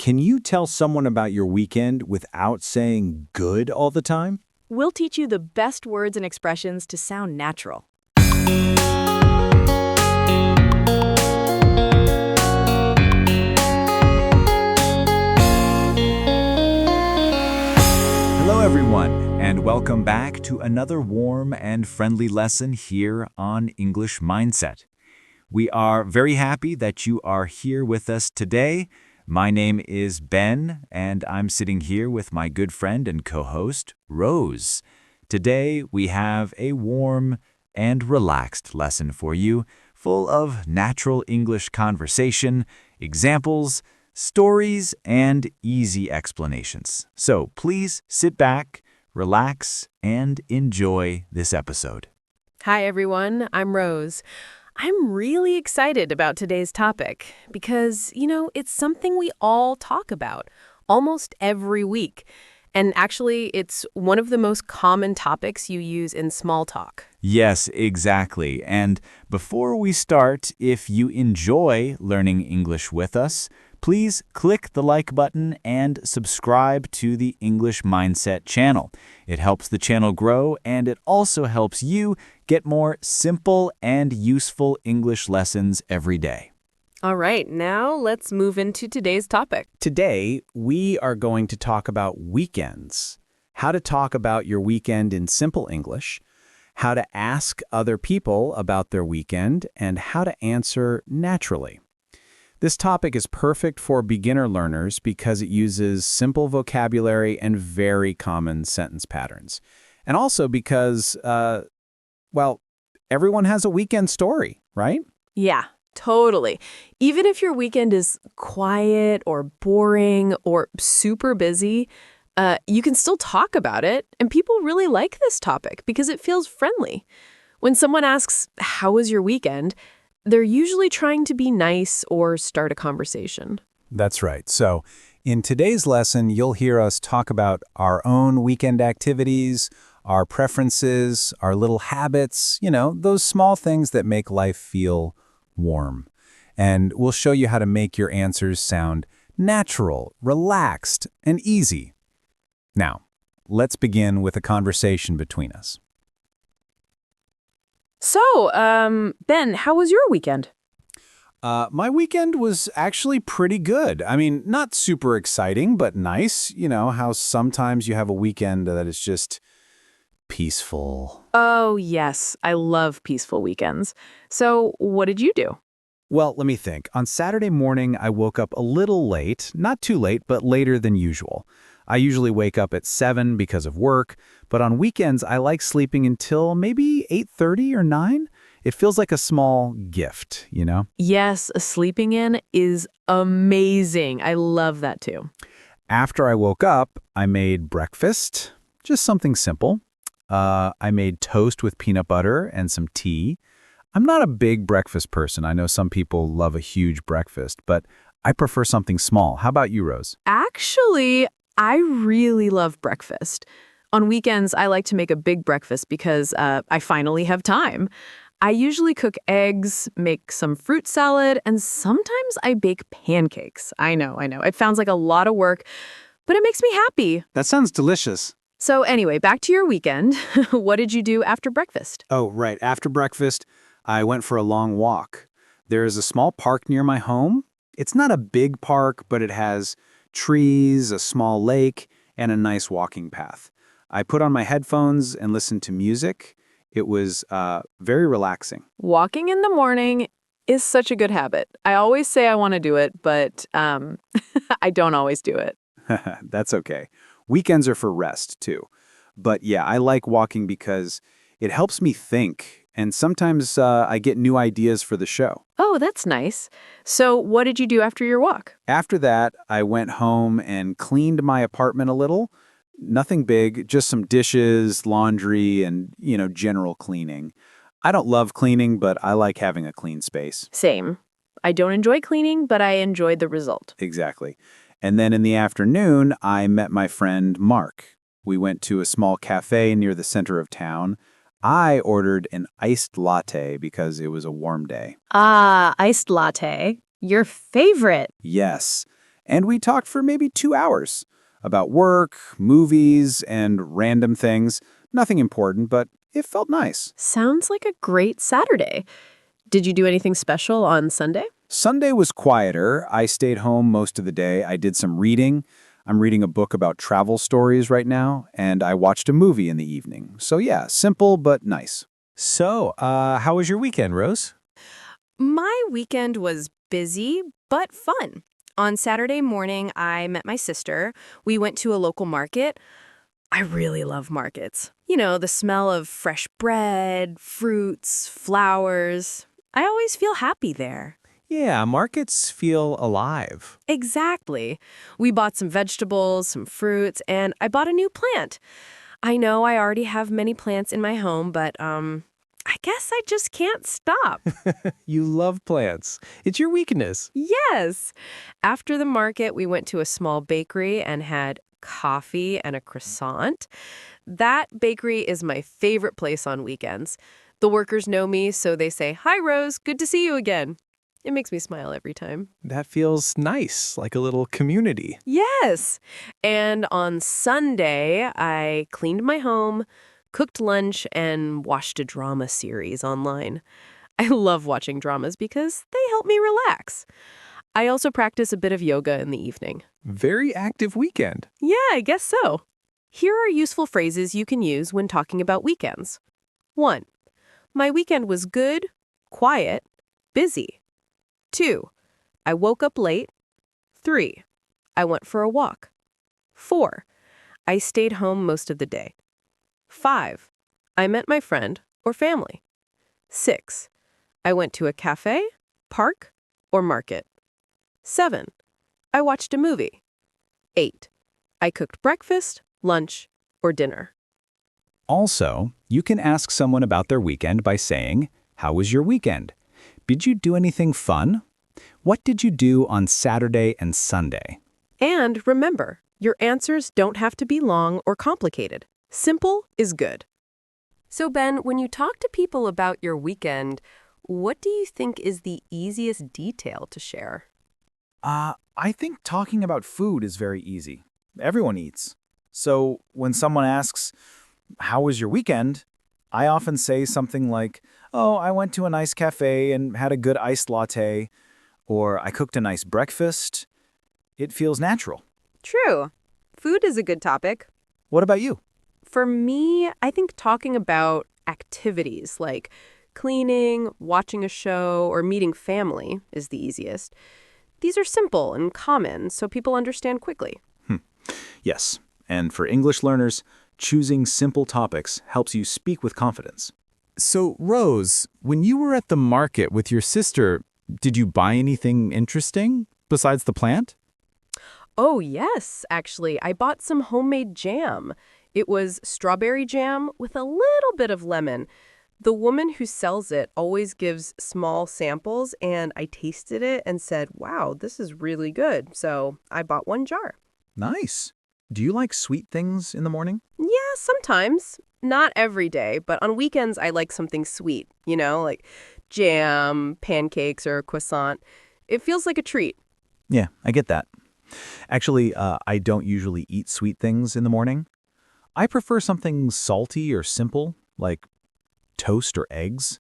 Can you tell someone about your weekend without saying good all the time? We'll teach you the best words and expressions to sound natural. Hello, everyone, and welcome back to another warm and friendly lesson here on English Mindset. We are very happy that you are here with us today. My name is Ben, and I'm sitting here with my good friend and co-host, Rose. Today, we have a warm and relaxed lesson for you, full of natural English conversation, examples, stories, and easy explanations. So please sit back, relax, and enjoy this episode. Hi, everyone. I'm Rose. I'm really excited about today's topic because, it's something we all talk about almost every week. And actually, it's one of the most common topics you use in small talk. Yes, exactly. And before we start, if you enjoy learning English with us, please click the like button and subscribe to the English Mindset channel. It helps the channel grow, and it also helps you get more simple and useful English lessons every day. All right, now let's move into today's topic. Today, we are going to talk about weekends, how to talk about your weekend in simple English, how to ask other people about their weekend, and how to answer naturally. This topic is perfect for beginner learners because it uses simple vocabulary and very common sentence patterns. And also because, everyone has a weekend story, right? Yeah, totally. Even if your weekend is quiet or boring or super busy, you can still talk about it, and people really like this topic because it feels friendly. When someone asks, "How was your weekend?" they're usually trying to be nice or start a conversation. That's right. So in today's lesson, you'll hear us talk about our own weekend activities, our preferences, our little habits, those small things that make life feel warm. And we'll show you how to make your answers sound natural, relaxed, and easy. Now, let's begin with a conversation between us. So, Ben, how was your weekend? My weekend was actually pretty good. I mean, not super exciting, but nice. You know, how sometimes you have a weekend that is just peaceful. Oh, yes. I love peaceful weekends. So, what did you do? Well, let me think. On Saturday morning, I woke up a little late. Not too late, but later than usual. I usually wake up at 7 because of work, but on weekends, I like sleeping until maybe 8:30 or 9. It feels like a small gift, Yes, sleeping in is amazing. I love that too. After I woke up, I made breakfast, just something simple. I made toast with peanut butter and some tea. I'm not a big breakfast person. I know some people love a huge breakfast, but I prefer something small. How about you, Rose? Actually, I really love breakfast. On weekends, I like to make a big breakfast because I finally have time. I usually cook eggs, make some fruit salad, and sometimes I bake pancakes. I know. It sounds like a lot of work, but it makes me happy. That sounds delicious. So anyway, back to your weekend. What did you do after breakfast? Oh, right. After breakfast, I went for a long walk. There is a small park near my home. It's not a big park, but it has trees, a small lake, and a nice walking path. I put on my headphones and listened to music. It was very relaxing. Walking in the morning is such a good habit. I always say I want to do it, but I don't always do it. That's okay. Weekends are for rest, too. But yeah, I like walking because it helps me think. And sometimes I get new ideas for the show. Oh, that's nice. So what did you do after your walk? After that, I went home and cleaned my apartment a little. Nothing big, just some dishes, laundry, and, general cleaning. I don't love cleaning, but I like having a clean space. Same. I don't enjoy cleaning, but I enjoyed the result. Exactly. And then in the afternoon, I met my friend Mark. We went to a small cafe near the center of town. I ordered an iced latte because it was a warm day. Ah, iced latte. Your favorite. Yes. And we talked for maybe 2 hours about work, movies, and random things. Nothing important, but it felt nice. Sounds like a great Saturday. Did you do anything special on Sunday? Sunday was quieter. I stayed home most of the day. I did some reading. I'm reading a book about travel stories right now, and I watched a movie in the evening. So yeah, simple but nice. So, how was your weekend, Rose? My weekend was busy, but fun. On Saturday morning, I met my sister. We went to a local market. I really love markets. You know, the smell of fresh bread, fruits, flowers. I always feel happy there. Yeah, markets feel alive. Exactly. We bought some vegetables, some fruits, and I bought a new plant. I know I already have many plants in my home, but I guess I just can't stop. You love plants. It's your weakness. Yes. After the market, we went to a small bakery and had coffee and a croissant. That bakery is my favorite place on weekends. The workers know me, so they say, "Hi, Rose, good to see you again." It makes me smile every time. That feels nice, like a little community. Yes. And on Sunday, I cleaned my home, cooked lunch, and watched a drama series online. I love watching dramas because they help me relax. I also practice a bit of yoga in the evening. Very active weekend. Yeah, I guess so. Here are useful phrases you can use when talking about weekends. 1. My weekend was good, quiet, busy. 2. I woke up late. 3. I went for a walk. 4. I stayed home most of the day. 5. I met my friend or family. 6. I went to a cafe, park, or market. 7. I watched a movie. 8. I cooked breakfast, lunch, or dinner. Also, you can ask someone about their weekend by saying, "How was your weekend? Did you do anything fun? What did you do on Saturday and Sunday?" And remember, your answers don't have to be long or complicated. Simple is good. So, Ben, when you talk to people about your weekend, what do you think is the easiest detail to share? I think talking about food is very easy. Everyone eats. So when someone asks, "How was your weekend?" I often say something like, "Oh, I went to a nice cafe and had a good iced latte," or "I cooked a nice breakfast." It feels natural. True. Food is a good topic. What about you? For me, I think talking about activities like cleaning, watching a show, or meeting family is the easiest. These are simple and common, so people understand quickly. Yes, and for English learners, choosing simple topics helps you speak with confidence. So, Rose, when you were at the market with your sister, did you buy anything interesting besides the plant? Oh, yes, actually. I bought some homemade jam. It was strawberry jam with a little bit of lemon. The woman who sells it always gives small samples, and I tasted it and said, "Wow, this is really good." So I bought one jar. Nice. Do you like sweet things in the morning? Yeah, sometimes. Not every day, but on weekends I like something sweet, like jam, pancakes, or croissant. It feels like a treat. Yeah, I get that. Actually, I don't usually eat sweet things in the morning. I prefer something salty or simple, like toast or eggs.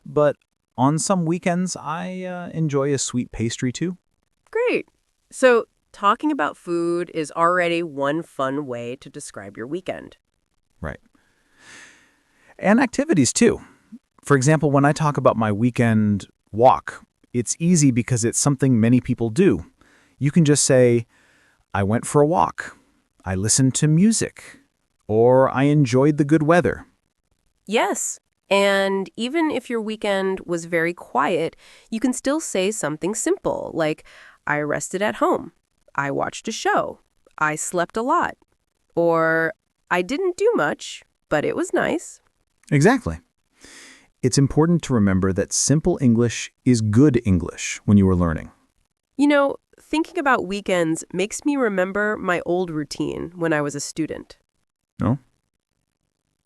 But on some weekends, I enjoy a sweet pastry too. Great. So talking about food is already one fun way to describe your weekend. Right. And activities too. For example, when I talk about my weekend walk, it's easy because it's something many people do. You can just say, "I went for a walk," "I listened to music," or "I enjoyed the good weather." Yes. And even if your weekend was very quiet, you can still say something simple like, "I rested at home," "I watched a show," "I slept a lot," or "I didn't do much, but it was nice." Exactly. It's important to remember that simple English is good English when you are learning. Thinking about weekends makes me remember my old routine when I was a student. No?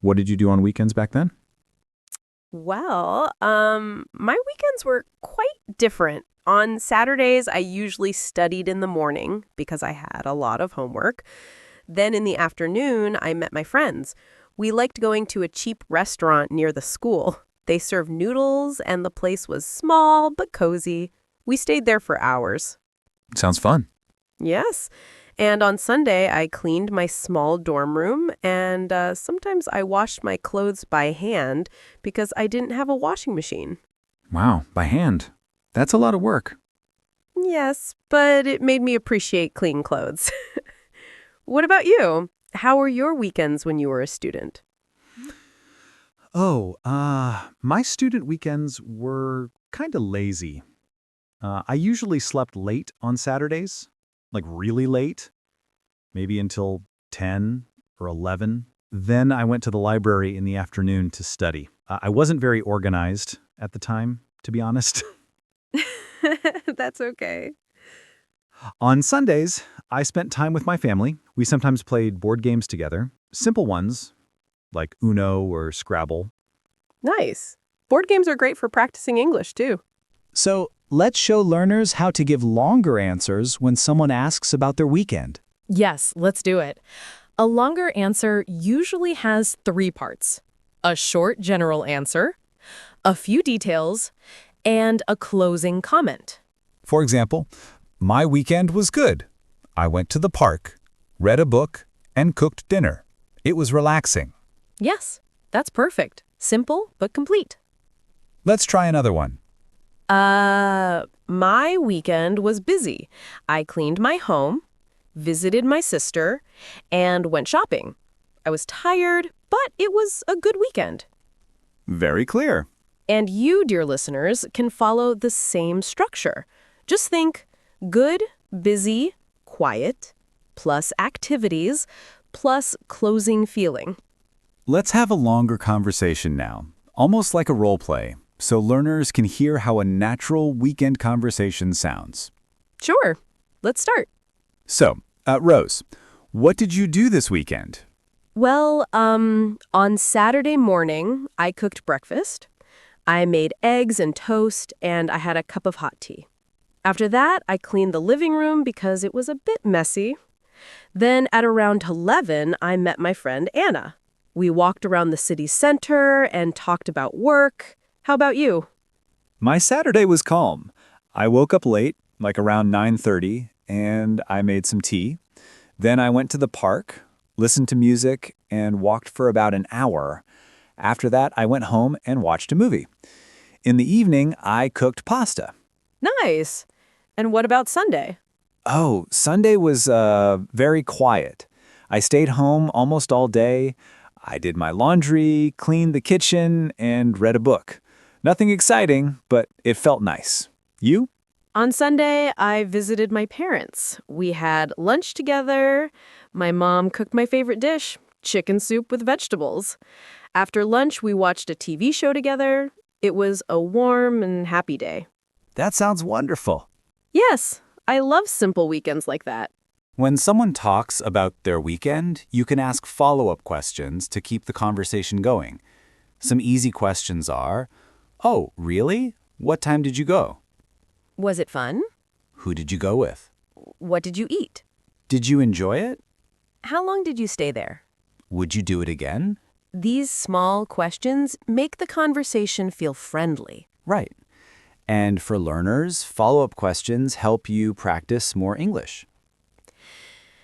What did you do on weekends back then? My weekends were quite different. On Saturdays, I usually studied in the morning because I had a lot of homework. Then in the afternoon, I met my friends. We liked going to a cheap restaurant near the school. They served noodles, and the place was small but cozy. We stayed there for hours. Sounds fun. Yes. And on Sunday, I cleaned my small dorm room, and sometimes I washed my clothes by hand because I didn't have a washing machine. Wow, by hand. That's a lot of work. Yes, but it made me appreciate clean clothes. What about you? How were your weekends when you were a student? My student weekends were kind of lazy. I usually slept late on Saturdays, like really late, maybe until 10 or 11. Then I went to the library in the afternoon to study. I wasn't very organized at the time, to be honest. That's okay. On Sundays, I spent time with my family. We sometimes played board games together, simple ones, like Uno or Scrabble. Nice. Board games are great for practicing English, too. So let's show learners how to give longer answers when someone asks about their weekend. Yes, let's do it. A longer answer usually has 3 parts: a short general answer, a few details, and a closing comment. For example, my weekend was good. I went to the park, read a book, and cooked dinner. It was relaxing. Yes, that's perfect. Simple but complete. Let's try another one. My weekend was busy. I cleaned my home, visited my sister, and went shopping. I was tired, but it was a good weekend. Very clear. And you, dear listeners, can follow the same structure. Just think good, busy, quiet, plus activities, plus closing feeling. Let's have a longer conversation now, almost like a role play, so learners can hear how a natural weekend conversation sounds. Sure, let's start. So, Rose, what did you do this weekend? Well, on Saturday morning, I cooked breakfast. I made eggs and toast, and I had a cup of hot tea. After that, I cleaned the living room because it was a bit messy. Then at around 11, I met my friend Anna. We walked around the city center and talked about work. How about you? My Saturday was calm. I woke up late, like around 9:30, and I made some tea. Then I went to the park, listened to music, and walked for about an hour. After that, I went home and watched a movie. In the evening, I cooked pasta. Nice. And what about Sunday? Oh, Sunday was very quiet. I stayed home almost all day. I did my laundry, cleaned the kitchen, and read a book. Nothing exciting, but it felt nice. You? On Sunday, I visited my parents. We had lunch together. My mom cooked my favorite dish, chicken soup with vegetables. After lunch, we watched a TV show together. It was a warm and happy day. That sounds wonderful. Yes, I love simple weekends like that. When someone talks about their weekend, you can ask follow-up questions to keep the conversation going. Some easy questions are, "Oh, really? What time did you go? Was it fun? Who did you go with? What did you eat? Did you enjoy it? How long did you stay there?" Would you do it again?" These small questions make the conversation feel friendly. Right. And for learners, follow-up questions help you practice more English.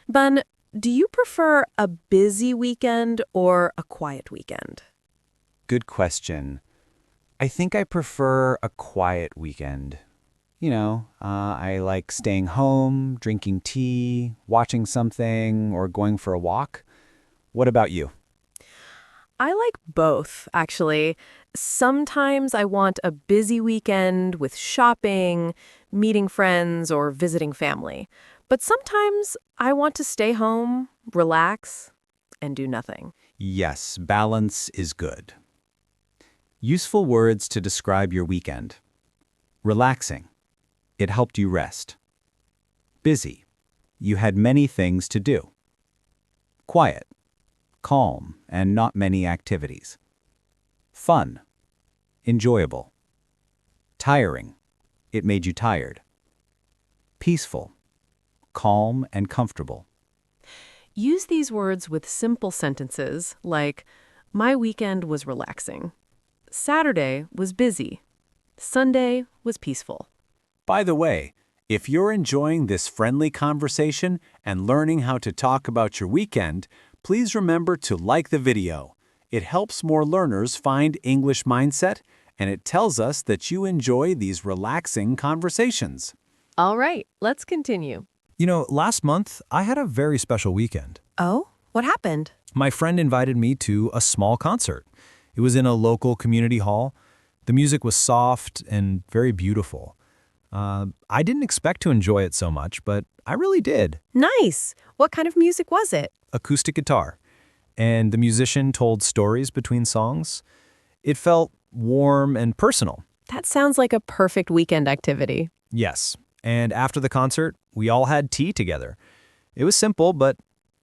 Bun, do you prefer a busy weekend or a quiet weekend? Good question. I think I prefer a quiet weekend. I like staying home, drinking tea, watching something, or going for a walk. What about you? I like both, actually. Sometimes I want a busy weekend with shopping, meeting friends, or visiting family. But sometimes I want to stay home, relax, and do nothing. Yes, balance is good. Useful words to describe your weekend. Relaxing. It helped you rest. Busy. You had many things to do. Quiet. Calm and not many activities. Fun. enjoyable. Tiring, it made you tired. Peaceful, calm and comfortable. Use these words with simple sentences like, my weekend was relaxing. Saturday was busy. Sunday was peaceful. By the way, if you're enjoying this friendly conversation and learning how to talk about your weekend, please remember to like the video. It helps more learners find English Mindset, and it tells us that you enjoy these relaxing conversations. All right, let's continue. You know, last month, I had a very special weekend. Oh, what happened? My friend invited me to a small concert. It was in a local community hall. The music was soft and very beautiful. I didn't expect to enjoy it so much, but I really did. Nice. What kind of music was it? Acoustic guitar. And the musician told stories between songs. It felt warm and personal. That sounds like a perfect weekend activity. Yes. And after the concert, we all had tea together. It was simple, but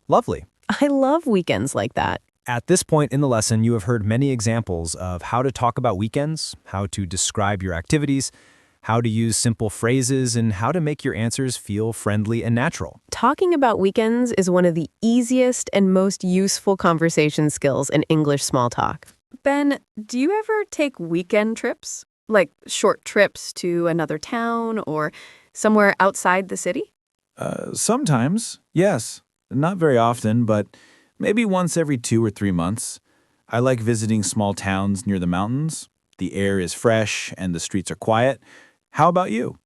lovely. I love weekends like that. At this point in the lesson, you have heard many examples of how to talk about weekends, how to describe your activities, how to use simple phrases, and how to make your answers feel friendly and natural. Talking about weekends is one of the easiest and most useful conversation skills in English small talk. Ben, do you ever take weekend trips? Like short trips to another town or somewhere outside the city? Sometimes, yes. Not very often, but maybe once every 2 or 3 months. I like visiting small towns near the mountains. The air is fresh and the streets are quiet. How about you?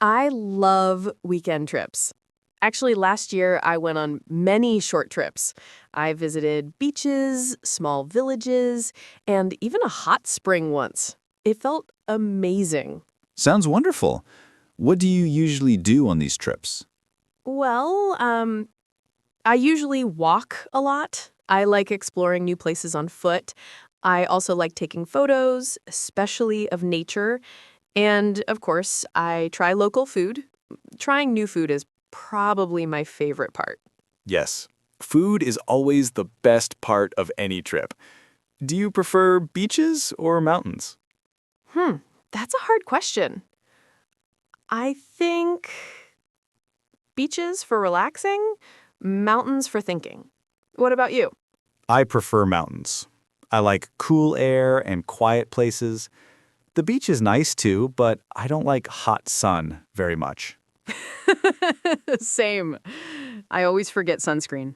I love weekend trips. Actually, last year I went on many short trips. I visited beaches, small villages, and even a hot spring once. It felt amazing. Sounds wonderful. What do you usually do on these trips? Well, I usually walk a lot. I like exploring new places on foot. I also like taking photos, especially of nature. And, of course, I try local food. Trying new food is probably my favorite part. Yes, food is always the best part of any trip. Do you prefer beaches or mountains? That's a hard question. I think beaches for relaxing, mountains for thinking. What about you? I prefer mountains. I like cool air and quiet places. The beach is nice too, but I don't like hot sun very much. Same. I always forget sunscreen.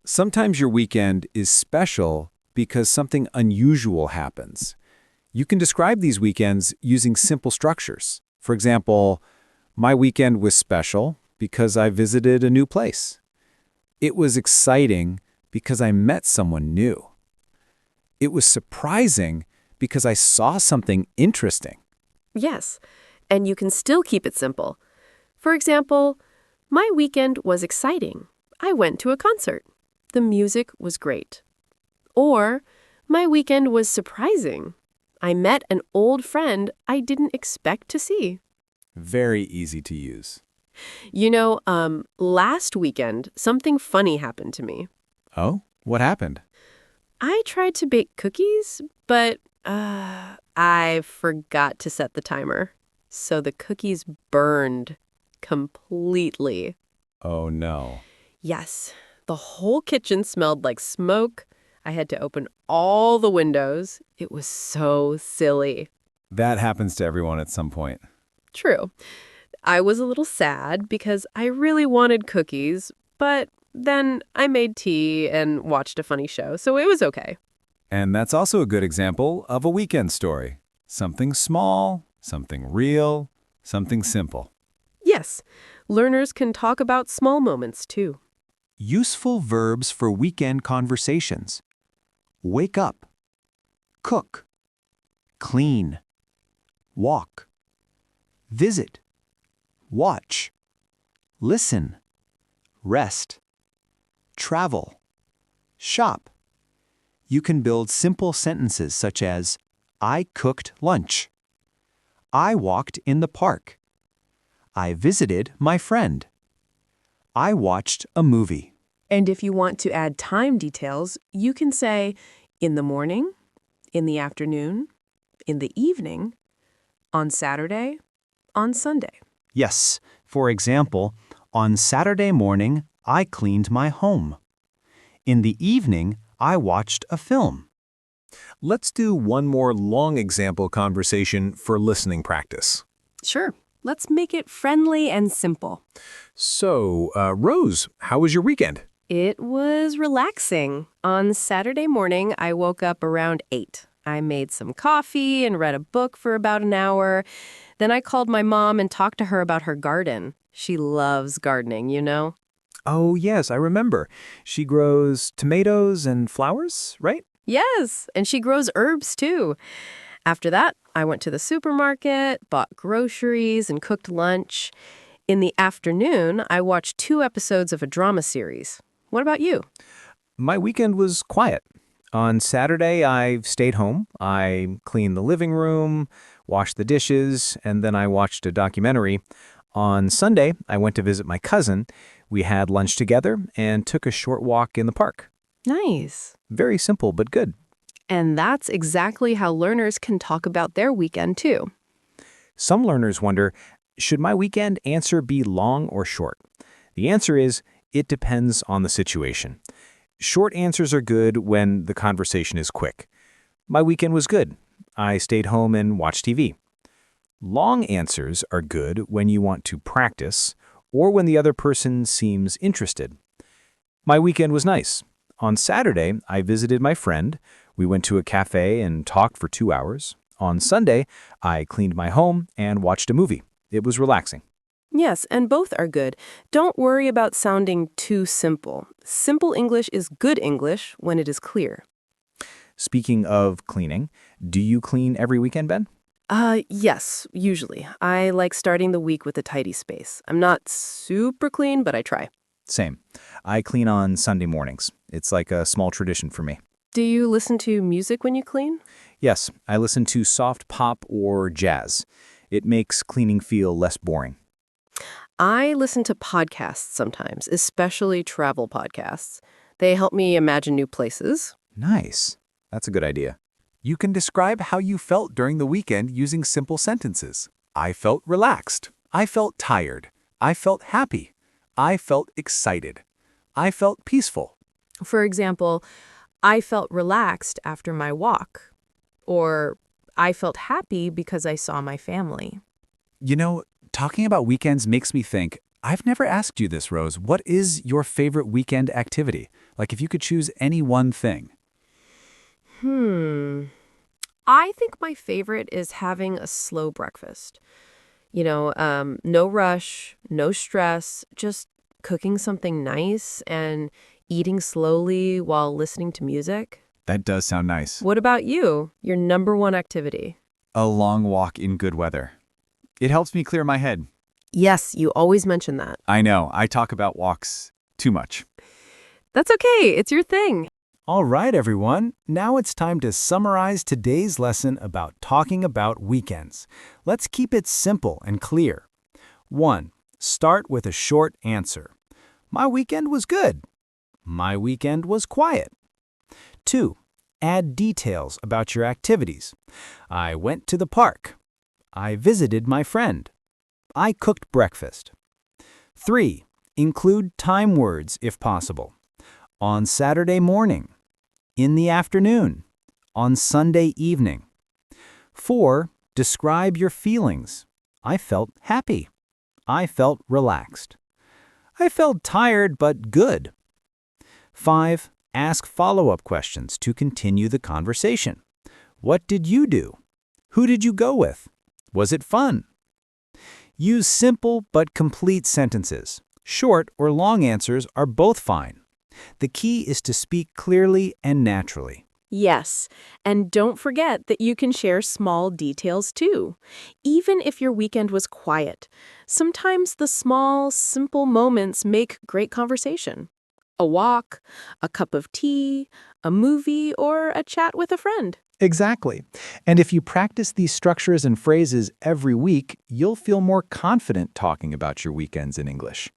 Sometimes your weekend is special because something unusual happens. You can describe these weekends using simple structures. For example, my weekend was special because I visited a new place. It was exciting because I met someone new. It was surprising because I saw something interesting. Yes, and you can still keep it simple. For example, my weekend was exciting. I went to a concert. The music was great. Or, my weekend was surprising. I met an old friend I didn't expect to see. Very easy to use. You know, last weekend, something funny happened to me. Oh, what happened? I tried to bake cookies, but I forgot to set the timer. So the cookies burned completely. Oh no. Yes, the whole kitchen smelled like smoke. I had to open all the windows. It was so silly. That happens to everyone at some point. True. I was a little sad because I really wanted cookies, but then I made tea and watched a funny show, so it was okay. And that's also a good example of a weekend story. Something small, something real, something simple. Yes, learners can talk about small moments too. Useful verbs for weekend conversations. Wake up. Cook. Clean. Walk. Visit. Watch. Listen. Rest. Travel. Shop. You can build simple sentences such as, I cooked lunch. I walked in the park. I visited my friend. I watched a movie. And if you want to add time details, you can say in the morning, in the afternoon, in the evening, on Saturday, on Sunday. Yes, for example, on Saturday morning, I cleaned my home. In the evening, I watched a film. Let's do one more long example conversation for listening practice. Sure. Let's make it friendly and simple. So, Rose, how was your weekend? It was relaxing. On Saturday morning, I woke up around 8. I made some coffee and read a book for about an hour. Then I called my mom and talked to her about her garden. She loves gardening, you know? Oh, yes, I remember. She grows tomatoes and flowers, right? Yes, and she grows herbs too. After that, I went to the supermarket, bought groceries, and cooked lunch. In the afternoon, I watched 2 episodes of a drama series. What about you? My weekend was quiet. On Saturday, I stayed home. I cleaned the living room, washed the dishes, and then I watched a documentary. On Sunday, I went to visit my cousin. We had lunch together and took a short walk in the park. Nice. Very simple, but good. And that's exactly how learners can talk about their weekend too. Some learners wonder, should my weekend answer be long or short? The answer is, it depends on the situation. Short answers are good when the conversation is quick. My weekend was good. I stayed home and watched TV. Long answers are good when you want to practice or when the other person seems interested. My weekend was nice. On Saturday, I visited my friend. We went to a cafe and talked for 2 hours. On Sunday, I cleaned my home and watched a movie. It was relaxing. Yes, and both are good. Don't worry about sounding too simple. Simple English is good English when it is clear. Speaking of cleaning, do you clean every weekend, Ben? Yes, usually. I like starting the week with a tidy space. I'm not super clean, but I try. Same. I clean on Sunday mornings. It's like a small tradition for me. Do you listen to music when you clean? Yes, I listen to soft pop or jazz. It makes cleaning feel less boring. I listen to podcasts sometimes, especially travel podcasts. They help me imagine new places. Nice. That's a good idea. You can describe how you felt during the weekend using simple sentences. I felt relaxed. I felt tired. I felt happy. I felt excited. I felt peaceful. For example, I felt relaxed after my walk. Or I felt happy because I saw my family. You know, talking about weekends makes me think, I've never asked you this, Rose. What is your favorite weekend activity? Like if you could choose any one thing. I think my favorite is having a slow breakfast. No rush, no stress, just cooking something nice and eating slowly while listening to music. That does sound nice. What about you? Your number one activity? A long walk in good weather. It helps me clear my head. Yes, you always mention that. I know, I talk about walks too much. That's okay. It's your thing. All right, everyone. Now it's time to summarize today's lesson about talking about weekends. Let's keep it simple and clear. 1. Start with a short answer. My weekend was good. My weekend was quiet. 2. Add details about your activities. I went to the park. I visited my friend. I cooked breakfast. 3. Include time words if possible. On Saturday morning. In the afternoon. On Sunday evening. 4. Describe your feelings. I felt happy. I felt relaxed. I felt tired but good. 5. Ask follow-up questions to continue the conversation. What did you do? Who did you go with? Was it fun? Use simple but complete sentences. Short or long answers are both fine. The key is to speak clearly and naturally. Yes, and don't forget that you can share small details too. Even if your weekend was quiet, sometimes the small, simple moments make great conversation. A walk, a cup of tea, a movie, or a chat with a friend. Exactly. And if you practice these structures and phrases every week, you'll feel more confident talking about your weekends in English.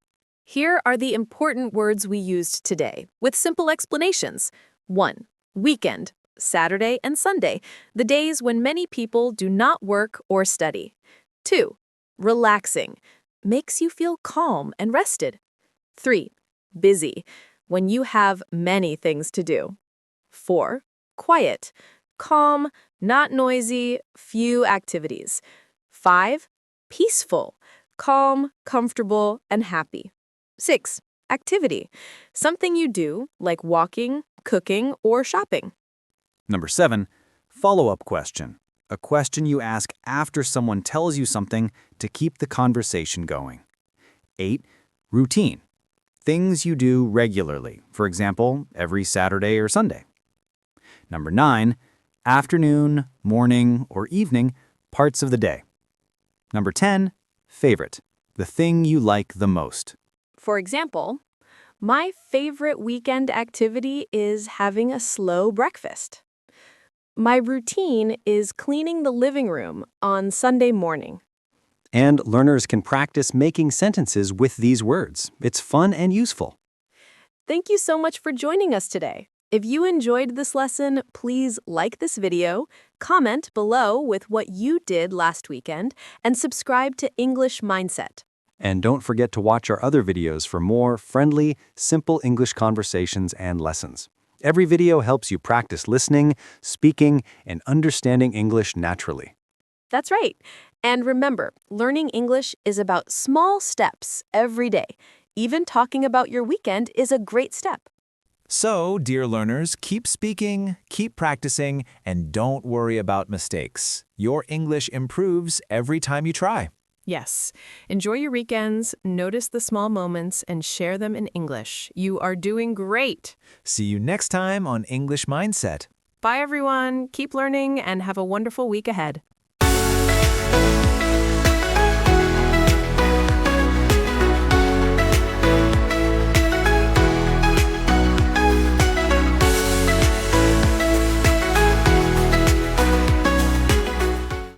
Here are the important words we used today, with simple explanations. 1. Weekend, Saturday and Sunday, the days when many people do not work or study. 2. Relaxing, makes you feel calm and rested. 3. Busy, when you have many things to do. 4. Quiet, calm, not noisy, few activities. 5. Peaceful, calm, comfortable, and happy. 6. Activity, something you do like walking, cooking, or shopping. Number 7, follow-up question. A question you ask after someone tells you something to keep the conversation going. 8, routine. Things you do regularly, for example, every Saturday or Sunday. Number 9, afternoon, morning, or evening, parts of the day. Number 10, favorite, the thing you like the most. For example, my favorite weekend activity is having a slow breakfast. My routine is cleaning the living room on Sunday morning. And learners can practice making sentences with these words. It's fun and useful. Thank you so much for joining us today. If you enjoyed this lesson, please like this video, comment below with what you did last weekend, and subscribe to English Mindset. And don't forget to watch our other videos for more friendly, simple English conversations and lessons. Every video helps you practice listening, speaking, and understanding English naturally. That's right. And remember, learning English is about small steps every day. Even talking about your weekend is a great step. So, dear learners, keep speaking, keep practicing, and don't worry about mistakes. Your English improves every time you try. Yes. Enjoy your weekends, notice the small moments, and share them in English. You are doing great. See you next time on English Mindset. Bye, everyone. Keep learning and have a wonderful week ahead.